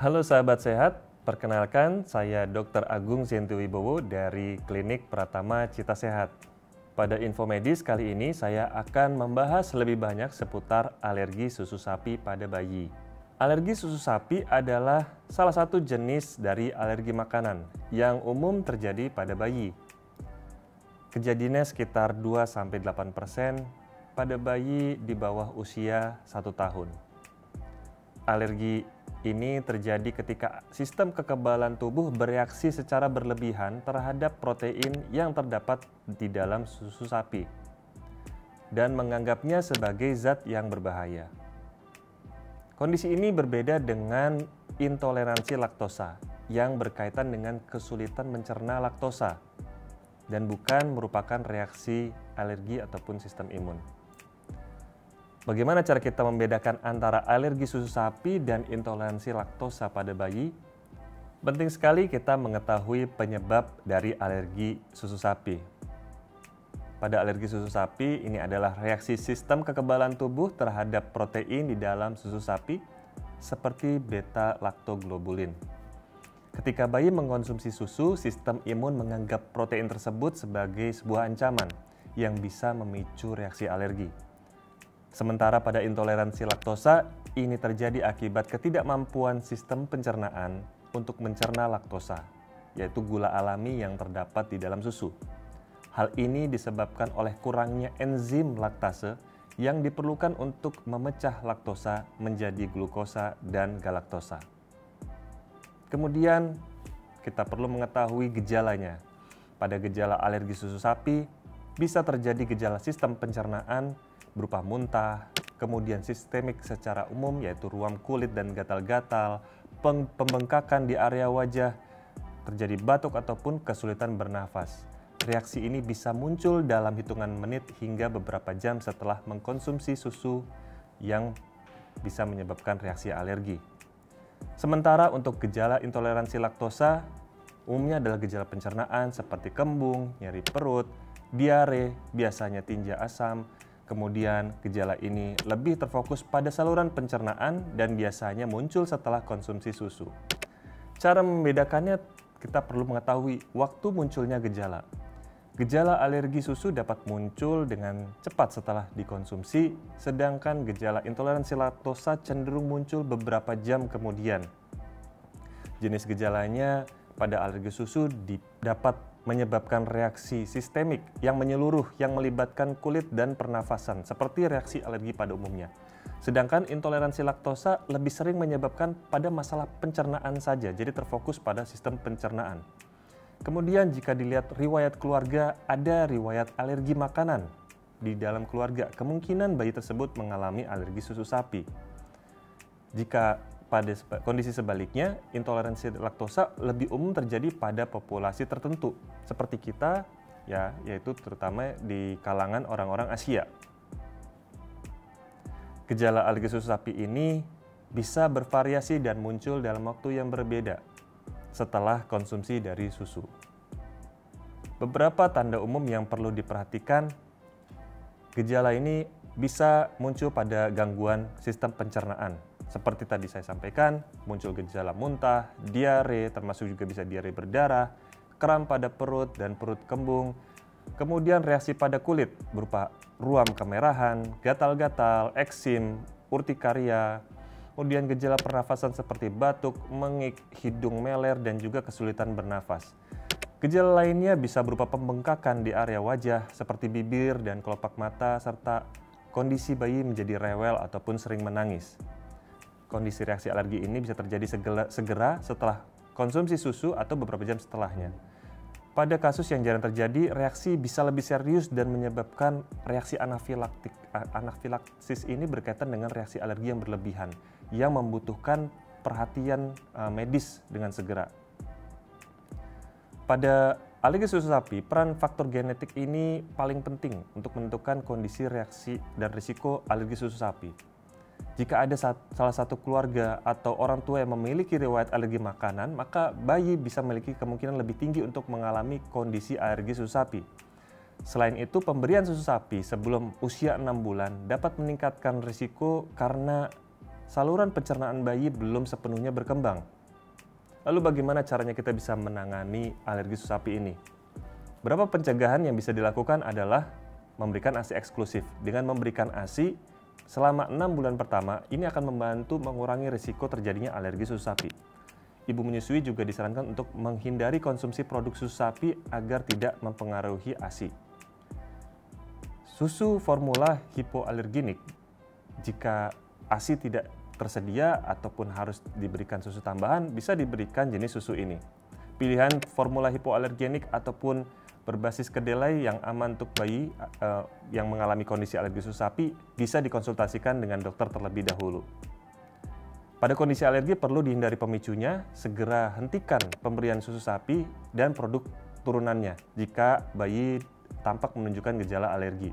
Halo sahabat sehat, perkenalkan saya Dr. Agung Zentuwibowo dari Klinik Pratama Cita Sehat. Pada info medis kali ini saya akan membahas lebih banyak seputar alergi susu sapi pada bayi. Alergi susu sapi adalah salah satu jenis dari alergi makanan yang umum terjadi pada bayi. Kejadiannya sekitar 2-8% pada bayi di bawah usia 1 tahun. Alergi ini terjadi ketika sistem kekebalan tubuh bereaksi secara berlebihan terhadap protein yang terdapat di dalam susu sapi dan menganggapnya sebagai zat yang berbahaya. Kondisi ini berbeda dengan intoleransi laktosa yang berkaitan dengan kesulitan mencerna laktosa dan bukan merupakan reaksi alergi ataupun sistem imun. Bagaimana cara kita membedakan antara alergi susu sapi dan intoleransi laktosa pada bayi? Penting sekali kita mengetahui penyebab dari alergi susu sapi. Pada alergi susu sapi, ini adalah reaksi sistem kekebalan tubuh terhadap protein di dalam susu sapi, seperti beta-laktoglobulin. Ketika bayi mengkonsumsi susu, sistem imun menganggap protein tersebut sebagai sebuah ancaman yang bisa memicu reaksi alergi. Sementara pada intoleransi laktosa, ini terjadi akibat ketidakmampuan sistem pencernaan untuk mencerna laktosa, yaitu gula alami yang terdapat di dalam susu. Hal ini disebabkan oleh kurangnya enzim laktase yang diperlukan untuk memecah laktosa menjadi glukosa dan galaktosa. Kemudian, kita perlu mengetahui gejalanya. Pada gejala alergi susu sapi, bisa terjadi gejala sistem pencernaan berupa muntah, kemudian sistemik secara umum yaitu ruam kulit dan gatal-gatal, pembengkakan di area wajah, terjadi batuk ataupun kesulitan bernafas. Reaksi ini bisa muncul dalam hitungan menit hingga beberapa jam setelah mengkonsumsi susu yang bisa menyebabkan reaksi alergi. Sementara untuk gejala intoleransi laktosa, umumnya adalah gejala pencernaan seperti kembung, nyeri perut, diare, biasanya tinja asam. Kemudian gejala ini lebih terfokus pada saluran pencernaan dan biasanya muncul setelah konsumsi susu. Cara membedakannya, kita perlu mengetahui waktu munculnya gejala. Gejala alergi susu dapat muncul dengan cepat setelah dikonsumsi, sedangkan gejala intoleransi laktosa cenderung muncul beberapa jam kemudian. Jenis gejalanya pada alergi susu dapat menyebabkan reaksi sistemik yang menyeluruh yang melibatkan kulit dan pernafasan seperti reaksi alergi pada umumnya. Sedangkan intoleransi laktosa lebih sering menyebabkan pada masalah pencernaan saja, jadi terfokus pada sistem pencernaan. Kemudian jika dilihat riwayat keluarga, ada riwayat alergi makanan di dalam keluarga, kemungkinan bayi tersebut mengalami alergi susu sapi. Jika pada kondisi sebaliknya, intoleransi laktosa lebih umum terjadi pada populasi tertentu, seperti kita, yaitu terutama di kalangan orang-orang Asia. Gejala alergi susu sapi ini bisa bervariasi dan muncul dalam waktu yang berbeda setelah konsumsi dari susu. Beberapa tanda umum yang perlu diperhatikan, gejala ini bisa muncul pada gangguan sistem pencernaan. Seperti tadi saya sampaikan, muncul gejala muntah, diare, termasuk juga bisa diare berdarah, kram pada perut dan perut kembung. Kemudian reaksi pada kulit berupa ruam kemerahan, gatal-gatal, eksim, urtikaria. Kemudian gejala pernafasan seperti batuk, mengik, hidung meler, dan juga kesulitan bernafas. Gejala lainnya bisa berupa pembengkakan di area wajah seperti bibir dan kelopak mata, serta kondisi bayi menjadi rewel ataupun sering menangis. Kondisi reaksi alergi ini bisa terjadi segera setelah konsumsi susu atau beberapa jam setelahnya. Pada kasus yang jarang terjadi, reaksi bisa lebih serius dan menyebabkan reaksi anafilaktik. Anafilaksis ini berkaitan dengan reaksi alergi yang berlebihan yang membutuhkan perhatian medis dengan segera. Pada alergi susu sapi, peran faktor genetik ini paling penting untuk menentukan kondisi reaksi dan risiko alergi susu sapi. Jika ada salah satu keluarga atau orang tua yang memiliki riwayat alergi makanan, maka bayi bisa memiliki kemungkinan lebih tinggi untuk mengalami kondisi alergi susu sapi. Selain itu, pemberian susu sapi sebelum usia 6 bulan dapat meningkatkan risiko karena saluran pencernaan bayi belum sepenuhnya berkembang. Lalu bagaimana caranya kita bisa menangani alergi susu sapi ini? Beberapa pencegahan yang bisa dilakukan adalah memberikan ASI eksklusif. Dengan memberikan ASI selama 6 bulan pertama, ini akan membantu mengurangi risiko terjadinya alergi susu sapi. Ibu menyusui juga disarankan untuk menghindari konsumsi produk susu sapi agar tidak mempengaruhi ASI. Susu formula hipoalergenik, jika ASI tidak tersedia ataupun harus diberikan susu tambahan, bisa diberikan jenis susu ini. Pilihan formula hipoalergenik ataupun berbasis kedelai yang aman untuk bayi yang mengalami kondisi alergi susu sapi bisa dikonsultasikan dengan dokter terlebih dahulu. Pada kondisi alergi perlu dihindari pemicunya, segera hentikan pemberian susu sapi dan produk turunannya jika bayi tampak menunjukkan gejala alergi,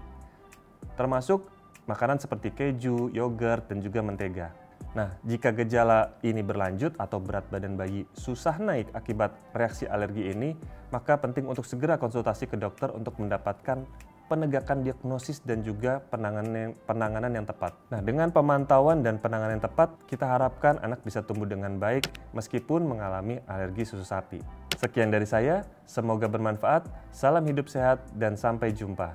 termasuk makanan seperti keju, yogurt, dan juga mentega. Nah, jika gejala ini berlanjut atau berat badan bayi susah naik akibat reaksi alergi ini, maka penting untuk segera konsultasi ke dokter untuk mendapatkan penegakan diagnosis dan juga penanganan yang tepat. Nah, dengan pemantauan dan penanganan yang tepat, kita harapkan anak bisa tumbuh dengan baik meskipun mengalami alergi susu sapi. Sekian dari saya, semoga bermanfaat, salam hidup sehat, dan sampai jumpa.